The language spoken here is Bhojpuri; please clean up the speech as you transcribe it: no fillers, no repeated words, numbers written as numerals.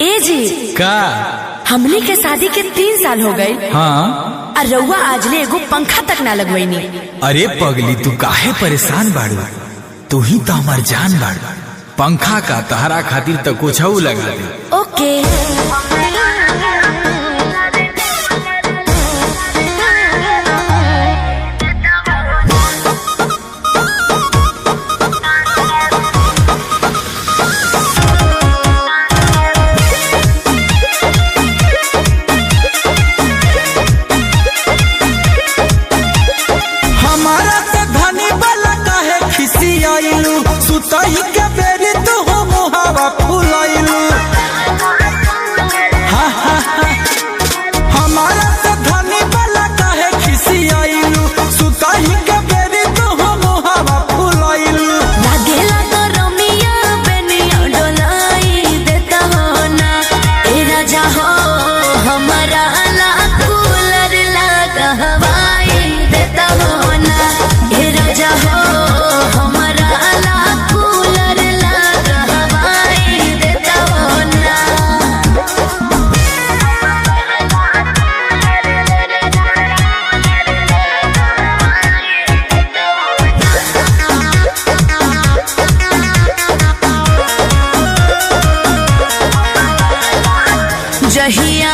ए जी का हमनी के शादी के 3 साल हो गए। हाँ और रउआ आजले एगो पंखा तक ना लगवैनी। अरे पगली तू काहे परेशान बाड़ू, तू ही तो हमार जान बाड़ू। पंखा का तहरा खातिर तो कुछ लगा दे। ओके हमारा से धनी वाला काहे खिसियाइलू, सुतई के बेरी तू हो मुहावा फुलाइलू। हमारा से धनी वाला काहे खिसियाइलू, सुतई के बेरी तू हो मुहावा फुलाइलू। लागेला तो रमिया बेनिया डोलाई देता हो ना। ए राजा हो हमारा ला कूलर लगा हवाई देता हो ना। ए राजा हो हमारा ला कूलर लगा हवाई देता हो ना। जहिया